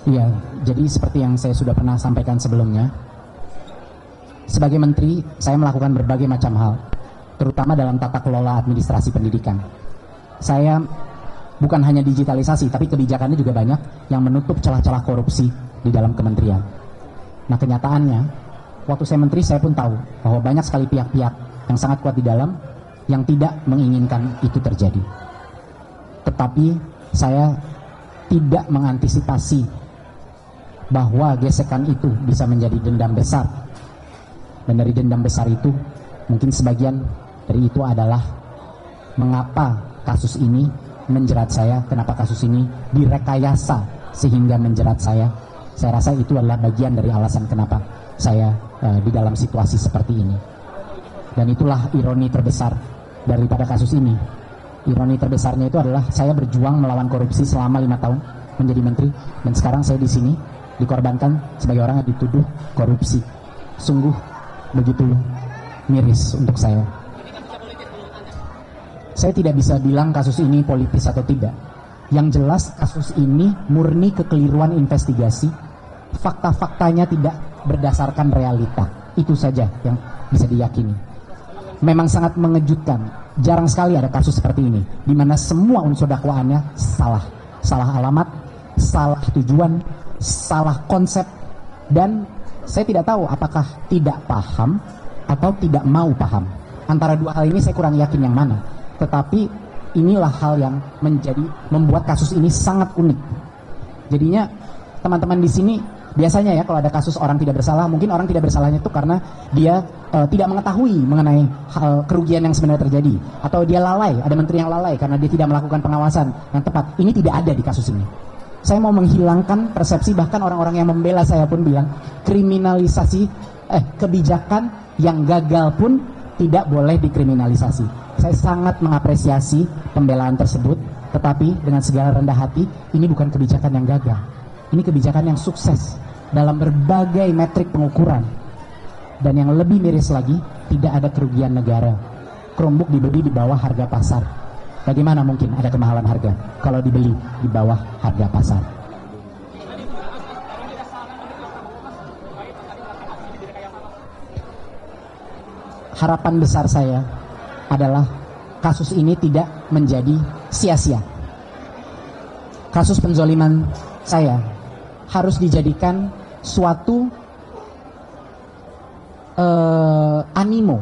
Iya, jadi seperti yang saya sudah pernah sampaikan sebelumnya, sebagai menteri saya melakukan berbagai macam hal, terutama dalam tata kelola administrasi pendidikan. Saya bukan hanya digitalisasi, tapi kebijakannya juga banyak yang menutup celah-celah korupsi di dalam kementerian. Nah, kenyataannya, waktu saya menteri saya pun tahu bahwa banyak sekali pihak-pihak yang sangat kuat di dalam yang tidak menginginkan itu terjadi. Tetapi saya tidak mengantisipasi bahwa gesekan itu bisa menjadi dendam besar. Dan dari dendam besar itu, mungkin sebagian dari itu adalah mengapa kasus ini menjerat saya, kenapa kasus ini direkayasa sehingga menjerat saya. Saya rasa itu adalah bagian dari alasan kenapa saya di dalam situasi seperti ini. Dan itulah ironi terbesar daripada kasus ini. Ironi terbesarnya itu adalah saya berjuang melawan korupsi selama 5 tahun menjadi menteri, dan sekarang saya di sini dikorbankan sebagai orang yang dituduh korupsi. Sungguh begitu miris untuk saya. Saya tidak bisa bilang kasus ini politis atau tidak. Yang jelas kasus ini murni kekeliruan investigasi. Fakta-faktanya tidak berdasarkan realita. Itu saja yang bisa diyakini. Memang sangat mengejutkan. Jarang sekali ada kasus seperti ini, di mana semua unsur dakwaannya salah. Salah alamat, salah tujuan, salah konsep, dan saya tidak tahu apakah tidak paham atau tidak mau paham. Antara dua hal ini saya kurang yakin yang mana. Tetapi inilah hal yang membuat kasus ini sangat unik. Jadinya teman-teman di sini biasanya ya kalau ada kasus orang tidak bersalah, mungkin orang tidak bersalahnya itu karena dia tidak mengetahui mengenai hal kerugian yang sebenarnya terjadi, atau dia lalai, ada menteri yang lalai karena dia tidak melakukan pengawasan yang tepat. Ini tidak ada di kasus ini. Saya mau menghilangkan persepsi, bahkan orang-orang yang membela saya pun bilang kriminalisasi kebijakan yang gagal pun tidak boleh dikriminalisasi. Saya sangat mengapresiasi pembelaan tersebut, tetapi dengan segala rendah hati, ini bukan kebijakan yang gagal. Ini kebijakan yang sukses dalam berbagai metrik pengukuran. Dan yang lebih miris lagi, tidak ada kerugian negara. Chromebook dibeli di bawah harga pasar. Bagaimana mungkin ada kemahalan harga kalau dibeli di bawah harga pasar? Harapan besar saya adalah kasus ini tidak menjadi sia-sia. Kasus penzoliman saya harus dijadikan suatu animo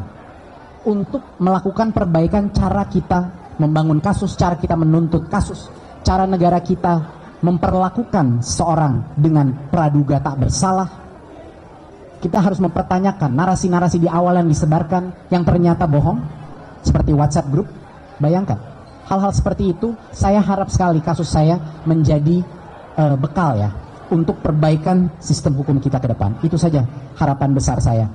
untuk melakukan perbaikan cara kita membangun kasus, cara kita menuntut kasus, cara negara kita memperlakukan seorang dengan praduga tak bersalah. Kita harus mempertanyakan narasi-narasi di awal yang disebarkan yang ternyata bohong, seperti WhatsApp group. Bayangkan, hal-hal seperti itu saya harap sekali kasus saya menjadi bekal ya untuk perbaikan sistem hukum kita ke depan. Itu saja harapan besar saya.